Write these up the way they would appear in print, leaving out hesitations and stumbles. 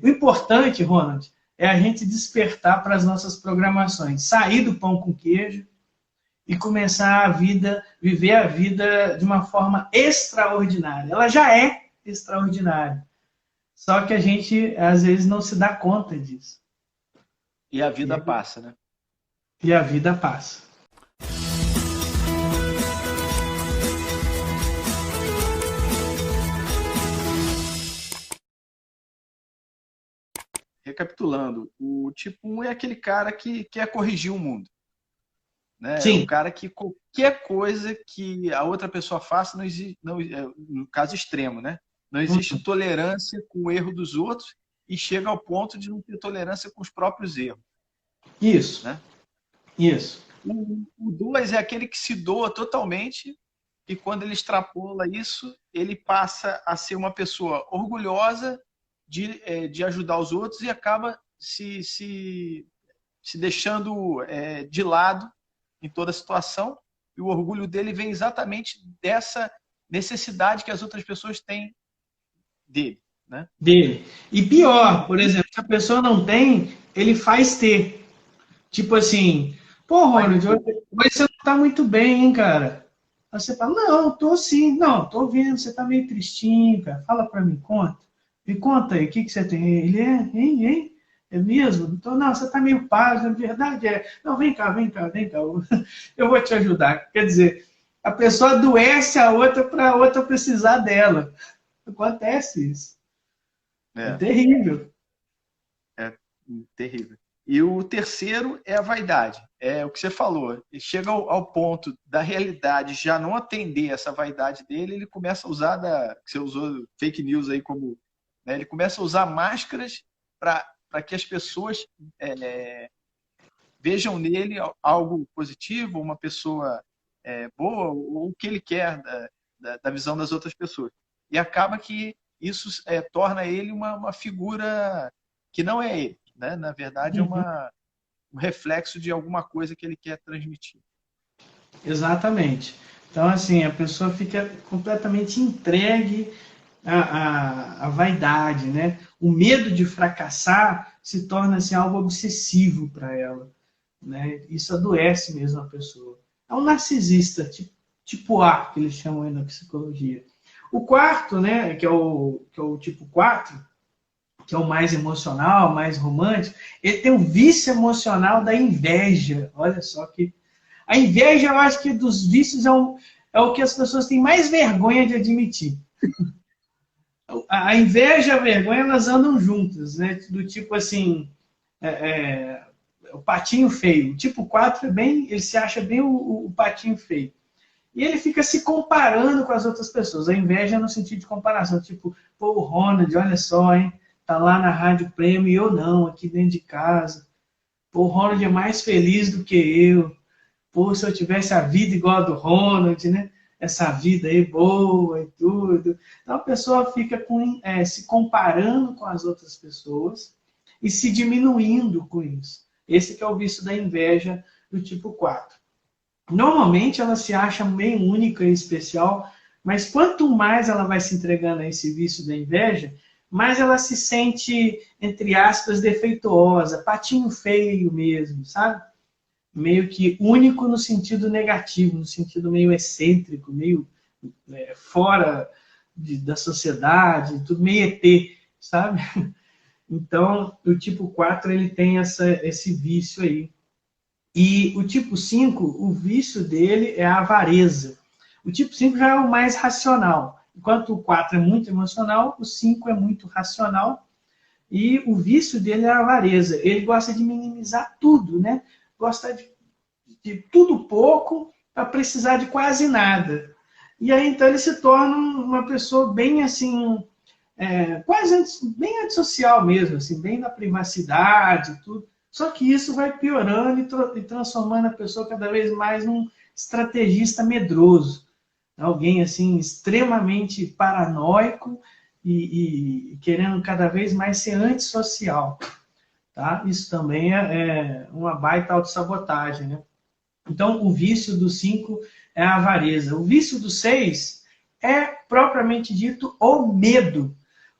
o importante, Ronald, é a gente despertar para as nossas programações, sair do pão com queijo e começar a vida, viver a vida de uma forma extraordinária. Ela já é extraordinária, só que a gente, às vezes, não se dá conta disso. E a vida passa, né? E a vida passa. Recapitulando, o tipo 1 é aquele cara que quer corrigir o mundo. Né? Sim. É o cara que qualquer coisa que a outra pessoa faça, não existe, no caso extremo, né? Não existe tolerância com o erro dos outros e chega ao ponto de não ter tolerância com os próprios erros. Isso. Né? Isso. O 2 é aquele que se doa totalmente e quando ele extrapola isso, ele passa a ser uma pessoa orgulhosa de ajudar os outros e acaba se deixando de lado em toda a situação, e o orgulho dele vem exatamente dessa necessidade que as outras pessoas têm dele. Né? Dele. E pior, por exemplo, se a pessoa não tem, ele faz ter. Tipo assim, pô, Ronald, hoje você não tá muito bem, hein, cara? Aí você fala, não, tô sim. Não, tô vendo, você tá meio tristinho, cara. Fala pra mim, conta. Me conta aí, o que você tem? Ele é, hein? É mesmo? Então, não, você tá meio pálido, na verdade é. Não, vem cá. Eu vou te ajudar. Quer dizer, a pessoa adoece a outra para a outra precisar dela. Acontece isso. É terrível. É terrível. E o terceiro é a vaidade. É o que você falou. Ele chega ao ponto da realidade já não atender essa vaidade dele, ele começa a usar, que você usou fake news aí como... Né, ele começa a usar máscaras para que as pessoas vejam nele algo positivo, uma pessoa boa, ou o que ele quer da visão das outras pessoas. E acaba que isso torna ele uma figura que não é ele. Né? Na verdade, é um reflexo de alguma coisa que ele quer transmitir. Exatamente. Então, assim, a pessoa fica completamente entregue à vaidade, né? O medo de fracassar se torna assim, algo obsessivo para ela. Né? Isso adoece mesmo a pessoa. É um narcisista, tipo A, que eles chamam aí na psicologia. O quarto, né, que é o tipo 4, que é o mais emocional, mais romântico, ele tem o vício emocional da inveja. Olha só que... A inveja, eu acho que dos vícios é o que as pessoas têm mais vergonha de admitir. A inveja e a vergonha, elas andam juntas, né? Do tipo assim, o patinho feio. O tipo 4 ele se acha bem o patinho feio. E ele fica se comparando com as outras pessoas. A inveja no sentido de comparação. Tipo, pô, o Ronald, olha só, hein? Tá lá na Rádio Prêmio e eu não, aqui dentro de casa. Pô, o Ronald é mais feliz do que eu. Pô, se eu tivesse a vida igual a do Ronald, né? Essa vida aí boa e tudo. Então a pessoa fica se comparando com as outras pessoas e se diminuindo com isso. Esse que é o vício da inveja do tipo 4. Normalmente ela se acha meio única e especial, mas quanto mais ela vai se entregando a esse vício da inveja, mais ela se sente, entre aspas, defeituosa, patinho feio mesmo, sabe? Meio que único no sentido negativo, no sentido meio excêntrico, meio fora da sociedade, tudo meio ET, sabe? Então, o tipo 4 ele tem esse vício aí. E o tipo 5, o vício dele é a avareza. O tipo 5 já é o mais racional. Enquanto o 4 é muito emocional, o 5 é muito racional. E o vício dele é a avareza. Ele gosta de minimizar tudo, né? Gosta de tudo pouco para precisar de quase nada. E aí, então, ele se torna uma pessoa bem assim, quase bem antissocial mesmo, assim, bem na privacidade, tudo. Só que isso vai piorando e transformando a pessoa cada vez mais num estrategista medroso. Alguém assim extremamente paranoico e querendo cada vez mais ser antissocial. Tá? Isso também é uma baita autossabotagem. Né? Então, o vício do 5 é a avareza. O vício do 6 é, propriamente dito, o medo.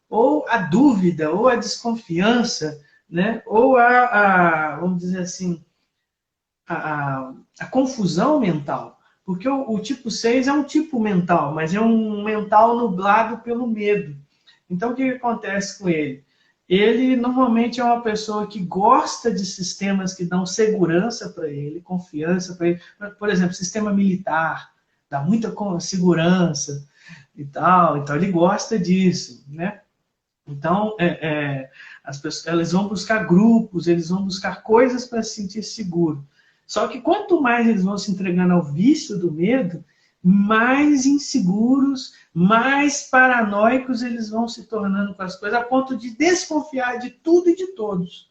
ou a dúvida, ou a desconfiança, né? Ou vamos dizer assim, a confusão mental. Porque o tipo 6 é um tipo mental, mas é um mental nublado pelo medo. Então, o que acontece com ele? Ele normalmente é uma pessoa que gosta de sistemas que dão segurança para ele, confiança para ele. Por exemplo, sistema militar, dá muita segurança e tal. Então, ele gosta disso, né? Então, as pessoas, elas vão buscar grupos, eles vão buscar coisas para se sentir seguro. Só que quanto mais eles vão se entregando ao vício do medo, mais inseguros, mais paranoicos eles vão se tornando com as coisas, a ponto de desconfiar de tudo e de todos.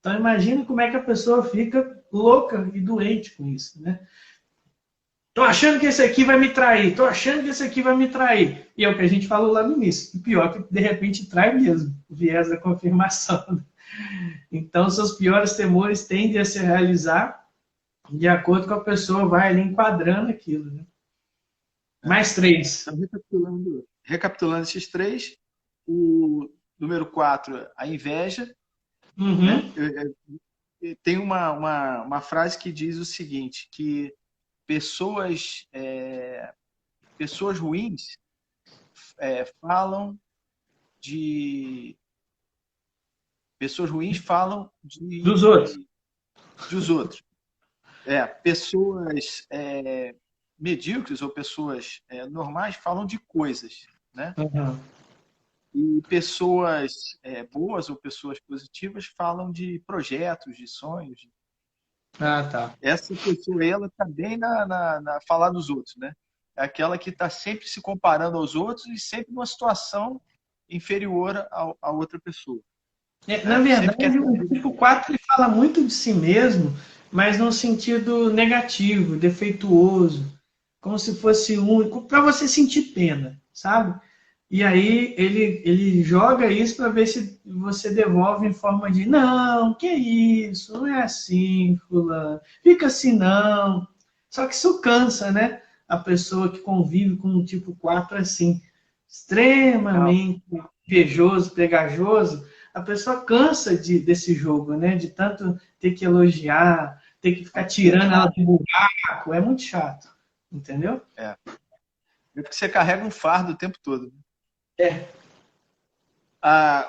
Então, imagine como é que a pessoa fica louca e doente com isso, né? Tô achando que esse aqui vai me trair, tô achando que esse aqui vai me trair. E é o que a gente falou lá no início. O pior é que de repente trai mesmo, o viés da confirmação. Então, seus piores temores tendem a se realizar de acordo com a pessoa vai ali enquadrando aquilo. Né? Mais três. Então, recapitulando esses três, o número 4, a inveja. Uhum. Né? Tem uma frase que diz o seguinte, que pessoas ruins falam de... Pessoas ruins falam Dos outros. dos outros. Pessoas medíocres ou pessoas normais falam de coisas, né? Uhum. E pessoas boas ou pessoas positivas falam de projetos, de sonhos. Ah, tá. Essa pessoa, ela está bem na falar dos outros, né? É aquela que está sempre se comparando aos outros e sempre numa situação inferior a outra pessoa. Na Né? Sempre verdade, quer... o tipo 4 ele fala muito de si mesmo, mas num sentido negativo, defeituoso, como se fosse único, para você sentir pena, sabe? E aí ele joga isso para ver se você devolve em forma de não, que isso, não é assim, fulano, fica assim não. Só que isso cansa, né? A pessoa que convive com um tipo 4 assim, extremamente invejoso, pegajoso, a pessoa cansa desse jogo, né? De tanto ter que elogiar, ter que ficar tirando ela do buraco, é muito chato, entendeu? É porque você carrega um fardo o tempo todo. É.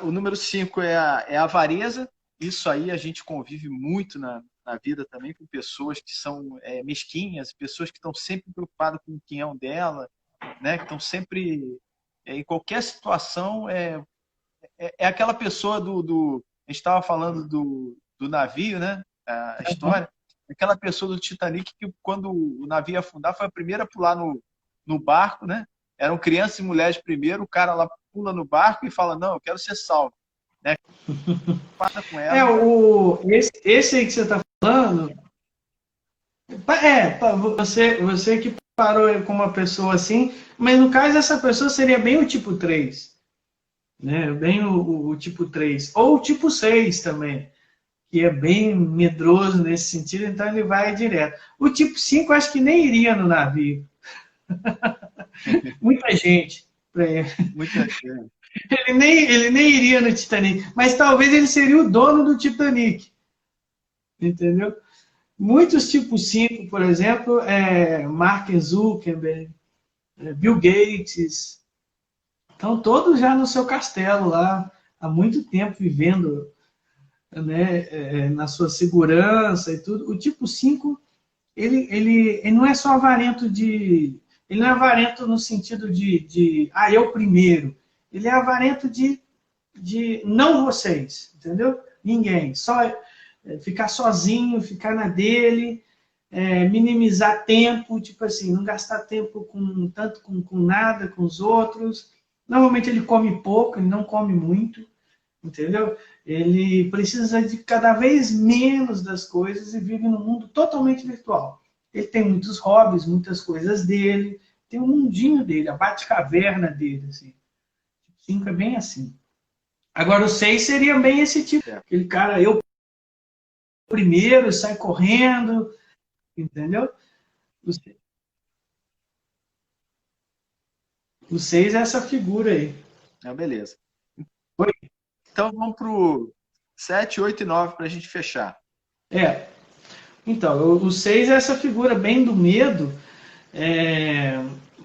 O número 5 é a avareza. Isso aí a gente convive muito na vida também com pessoas que são mesquinhas, pessoas que estão sempre preocupadas com o quinhão dela, né? Que estão sempre, em qualquer situação, aquela pessoa a gente estava falando do navio, né? A história. Aquela pessoa do Titanic que, quando o navio ia afundar, foi a primeira a pular no barco, né? Eram crianças e mulheres primeiro, o cara lá pula no barco e fala, não, eu quero ser salvo. Né? Para com ela. Esse aí que você está falando, você que parou com uma pessoa assim, mas no caso essa pessoa seria bem o tipo 3, né? Bem o tipo 3, ou o tipo 6 também, que é bem medroso nesse sentido, então ele vai direto. O tipo 5 acho que nem iria no navio. Muita gente para ele. Muita gente. Ele nem iria no Titanic, mas talvez ele seria o dono do Titanic. Entendeu? Muitos tipos 5, por exemplo, Mark Zuckerberg, Bill Gates, estão todos já no seu castelo lá, há muito tempo vivendo, né, na sua segurança e tudo. O tipo 5, ele não é só avarento ele não é avarento no sentido eu primeiro. Ele é avarento de não vocês, entendeu? Ninguém. Só ficar sozinho, ficar na dele, minimizar tempo, tipo assim, não gastar tempo tanto com nada, com os outros. Normalmente ele come pouco, ele não come muito, entendeu? Ele precisa de cada vez menos das coisas e vive num mundo totalmente virtual. Ele tem muitos hobbies, muitas coisas dele, tem um mundinho dele, a Batcaverna dele, assim. 5 é bem assim. Agora o 6 seria bem esse tipo, aquele cara, eu primeiro, sai correndo, entendeu? O 6 é essa figura aí. Beleza. Oi? Então vamos para o 7, 8 e 9 para a gente fechar. É. Então, o 6 é essa figura bem do medo.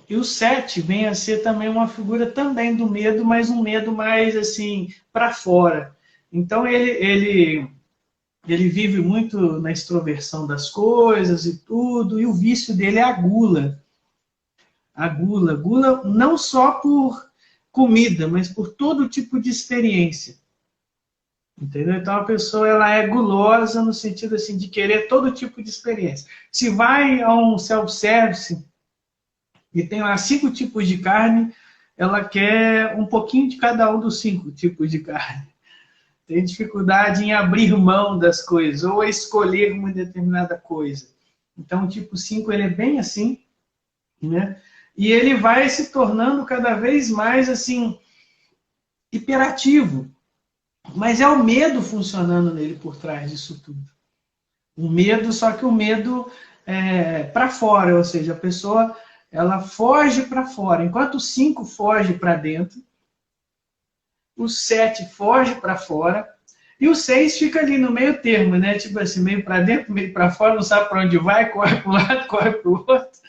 E o 7 vem a ser também uma figura também do medo, mas um medo mais assim, para fora. Então ele vive muito na extroversão das coisas e tudo, e o vício dele é a gula. A gula. Gula não só por comida, mas por todo tipo de experiência. Entendeu? Então a pessoa ela é gulosa no sentido assim de querer todo tipo de experiência. Se vai a um self-service e tem lá 5 tipos de carne, ela quer um pouquinho de cada um dos 5 tipos de carne. Tem dificuldade em abrir mão das coisas ou escolher uma determinada coisa. Então o tipo 5 ele é bem assim, né? E ele vai se tornando cada vez mais assim hiperativo. Mas é o medo funcionando nele por trás disso tudo. O medo, só que o medo para fora, ou seja, a pessoa ela foge para fora. Enquanto o 5 foge para dentro, o 7 foge para fora, e o 6 fica ali no meio termo, né? Tipo assim, meio para dentro, meio para fora, não sabe para onde vai, corre para um lado, corre para o outro.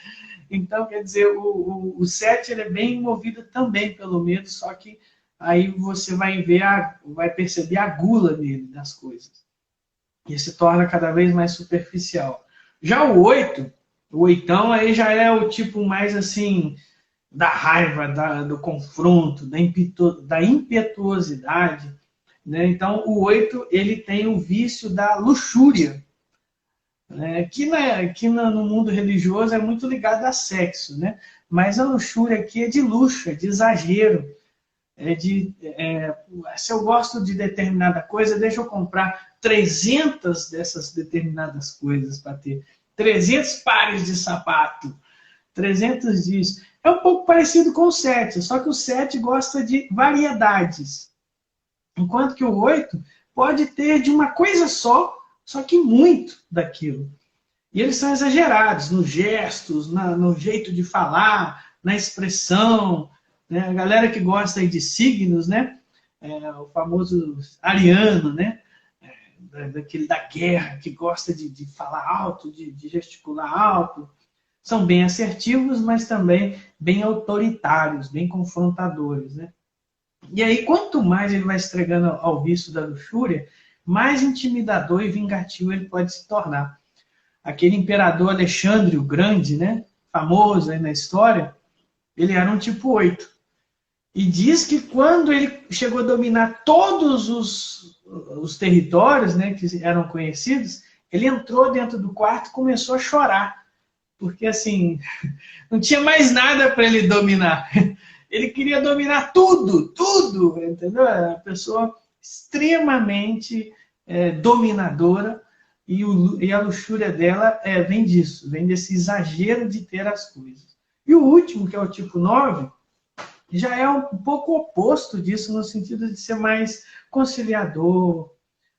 Então, quer dizer, o 7 ele é bem movido também pelo medo, só que aí você vai ver, vai perceber a gula nele das coisas. E se torna cada vez mais superficial. Já o 8, o oitão aí já é o tipo mais assim, da raiva, do confronto, da impetuosidade. Né? Então, o 8 ele tem o vício da luxúria, né? Que no mundo religioso é muito ligado a sexo, né? Mas a luxúria aqui é de luxo, é de exagero. Se eu gosto de determinada coisa, deixa eu comprar 300 dessas determinadas coisas para ter. 300 pares de sapato, 300 disso. É um pouco parecido com o 7, só que o 7 gosta de variedades. Enquanto que o 8 pode ter de uma coisa só que muito daquilo. E eles são exagerados nos gestos, no jeito de falar, na expressão. Né? A galera que gosta de signos, né? O famoso ariano, né? Daquele da guerra, que gosta de falar alto, de gesticular alto. São bem assertivos, mas também bem autoritários, bem confrontadores. Né? E aí, quanto mais ele vai estregando ao vício da luxúria, mais intimidador e vingativo ele pode se tornar. Aquele imperador Alexandre o Grande, né, famoso aí na história, ele era um tipo 8. E diz que quando ele chegou a dominar todos os territórios, né, que eram conhecidos, ele entrou dentro do quarto e começou a chorar. Porque, assim, não tinha mais nada para ele dominar. Ele queria dominar tudo, entendeu? É uma pessoa extremamente dominadora. E a luxúria dela vem disso, vem desse exagero de ter as coisas. E o último, que é o tipo 9, já é um pouco oposto disso, no sentido de ser mais conciliador,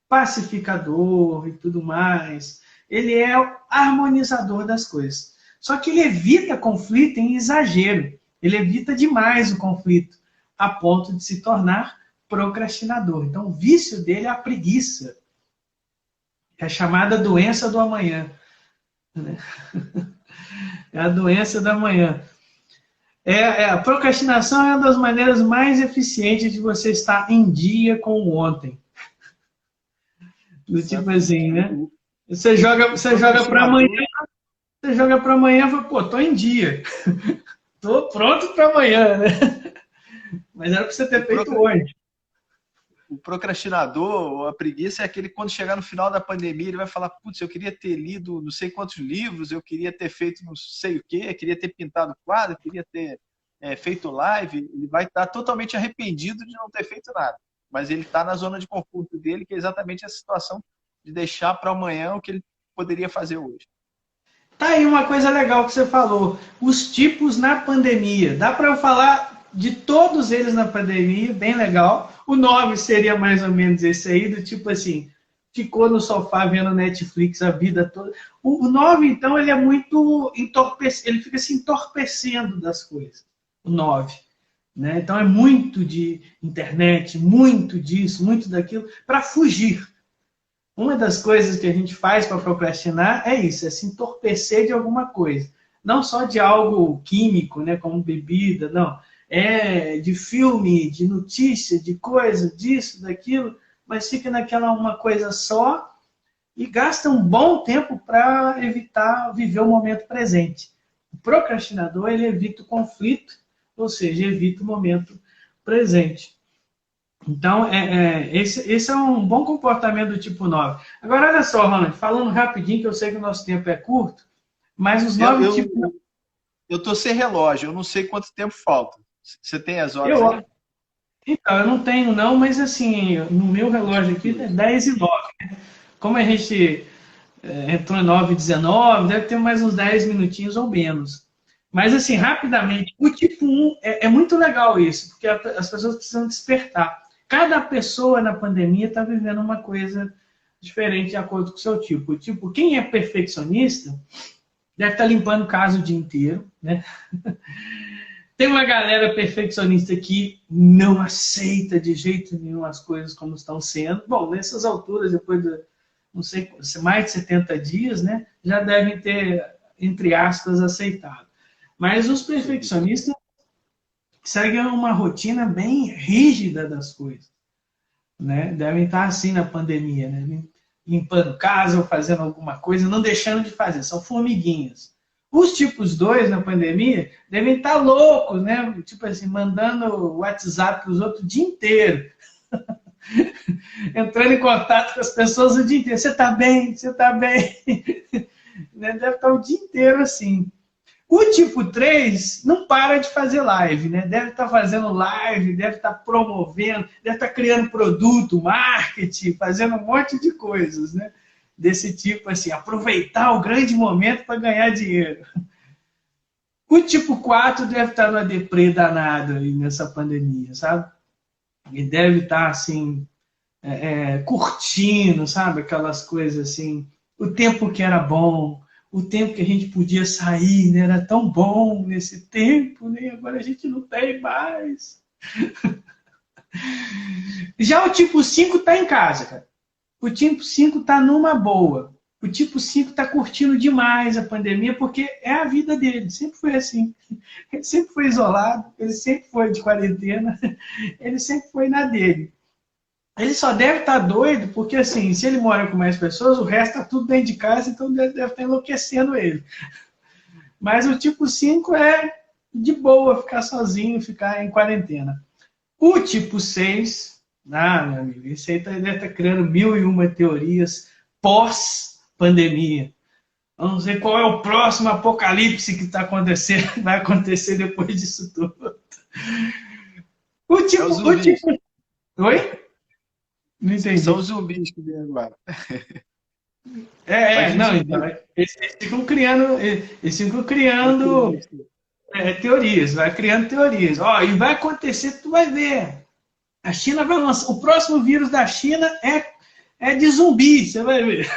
pacificador e tudo mais. Ele é o harmonizador das coisas. Só que ele evita conflito em exagero. Ele evita demais o conflito, a ponto de se tornar procrastinador. Então, o vício dele é a preguiça. É a chamada doença do amanhã. É a doença do amanhã. A procrastinação é uma das maneiras mais eficientes de você estar em dia com o ontem. Do tipo assim, né? Você joga para amanhã, você joga para amanhã e fala, pô, tô em dia. Tô pronto para amanhã, né? Mas era para você ter feito hoje. O procrastinador, ou a preguiça, é aquele que quando chegar no final da pandemia, ele vai falar, putz, eu queria ter lido não sei quantos livros, eu queria ter feito não sei o quê, eu queria ter pintado quadro, eu queria ter feito live. Ele vai estar totalmente arrependido de não ter feito nada. Mas ele está na zona de conforto dele, que é exatamente a situação de deixar para amanhã o que ele poderia fazer hoje. Tá aí uma coisa legal que você falou. Os tipos na pandemia. Dá para eu falar de todos eles na pandemia, bem legal. O 9 seria mais ou menos esse aí, do tipo assim, ficou no sofá vendo Netflix a vida toda. O 9, então, ele é muito entorpecido, ele fica se entorpecendo das coisas. O 9. né? Então é muito de internet, muito disso, muito daquilo, para fugir. Uma das coisas que a gente faz para procrastinar é isso, é se entorpecer de alguma coisa. Não só de algo químico, né, como bebida, não. É de filme, de notícia, de coisa, disso, daquilo, mas fica naquela uma coisa só e gasta um bom tempo para evitar viver o momento presente. O procrastinador, ele evita o conflito, ou seja, evita o momento presente. Então, esse é um bom comportamento do tipo 9. Agora, olha só, Ronald, falando rapidinho, que eu sei que o nosso tempo é curto, mas os 9 tipos... Eu estou sem relógio, eu não sei quanto tempo falta. Você tem as horas eu, aí? Então, eu não tenho não, mas assim, no meu relógio aqui é 10:09. Como a gente entrou em 9:19, deve ter mais uns 10 minutinhos ou menos. Mas assim, rapidamente, o tipo 1 é muito legal isso, porque as pessoas precisam despertar. Cada pessoa na pandemia está vivendo uma coisa diferente de acordo com o seu tipo. Tipo, quem é perfeccionista deve estar limpando casa o dia inteiro, né? Tem uma galera perfeccionista que não aceita de jeito nenhum as coisas como estão sendo. Bom, nessas alturas, depois de, não sei, mais de 70 dias, né, já devem ter, entre aspas, aceitado. Mas os perfeccionistas seguem uma rotina bem rígida das coisas, né? Devem estar assim na pandemia, né? Limpando casa ou fazendo alguma coisa, não deixando de fazer, são formiguinhas. Os tipos 2 na pandemia devem estar loucos, né? Tipo assim, mandando WhatsApp para os outros o dia inteiro. Entrando em contato com as pessoas o dia inteiro. Você está bem? Você está bem? Deve estar o dia inteiro assim. O tipo 3 não para de fazer live, né? Deve estar fazendo live, deve estar promovendo, deve estar criando produto, marketing, fazendo um monte de coisas, né? Desse tipo, assim, aproveitar o grande momento para ganhar dinheiro. O tipo 4 deve estar numa deprê danada aí nessa pandemia, sabe? E deve estar, assim, curtindo, sabe? Aquelas coisas assim, o tempo que era bom, o tempo que a gente podia sair, né? Era tão bom nesse tempo, né? Agora a gente não tem mais. Já o tipo 5 está em casa, cara. O tipo 5 está numa boa. O tipo 5 está curtindo demais a pandemia, porque é a vida dele. Sempre foi assim. Ele sempre foi isolado, ele sempre foi de quarentena, ele sempre foi na dele. Ele só deve estar doido, porque assim, se ele mora com mais pessoas, o resto está tudo dentro de casa, então deve estar enlouquecendo ele. Mas o tipo 5 é de boa ficar sozinho, ficar em quarentena. O tipo 6, meu amigo, esse aí deve estar criando 1001 teorias pós-pandemia. Vamos ver qual é o próximo apocalipse que está acontecendo, vai acontecer depois disso tudo. O tipo... Oi? Não entendi. São os zumbis que vem agora. Não, então, eles ficam criando teorias, vai criando teorias. Ó, e vai acontecer, tu vai ver. A China vai lançar. O próximo vírus da China é de zumbi, você vai ver.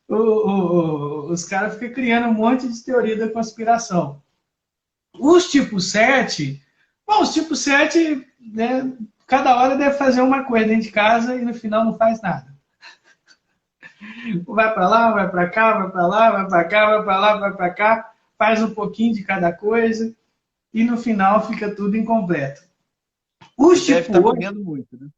Os caras ficam criando um monte de teoria da conspiração. Os tipo 7, bom, os tipo 7, né, cada hora deve fazer uma coisa dentro de casa e no final não faz nada. Vai para lá, vai para cá, vai para lá, vai para cá, vai para lá, vai para cá, faz um pouquinho de cada coisa e no final fica tudo incompleto. Os deve estar comendo muito, né?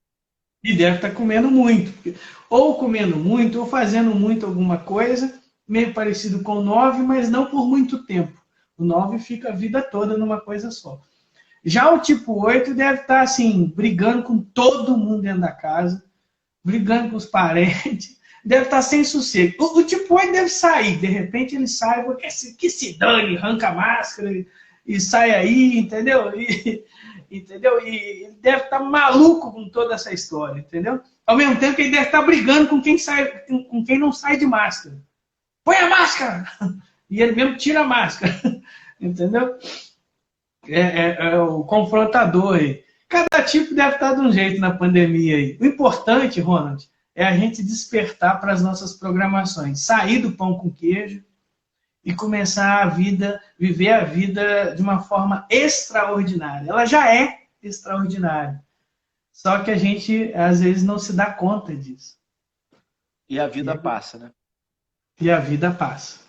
E deve estar comendo muito. Ou comendo muito, ou fazendo muito alguma coisa, meio parecido com o 9, mas não por muito tempo. O 9 fica a vida toda numa coisa só. Já o tipo 8 deve estar assim, brigando com todo mundo dentro da casa, brigando com os parentes, deve estar sem sossego. O tipo 8 deve sair, de repente ele sai, que se dane, arranca a máscara e sai aí, entendeu? Entendeu? E ele deve estar maluco com toda essa história, entendeu? Ao mesmo tempo que ele deve estar brigando com quem não sai de máscara. Põe a máscara! E ele mesmo tira a máscara, entendeu? É o confrontador aí. Cada tipo deve estar de um jeito na pandemia aí. O importante, Ronald, é a gente despertar para as nossas programações. Sair do pão com queijo e começar a vida, viver a vida de uma forma extraordinária. Ela já é extraordinária. Só que a gente, às vezes, não se dá conta disso. E a vida passa, né? E a vida passa.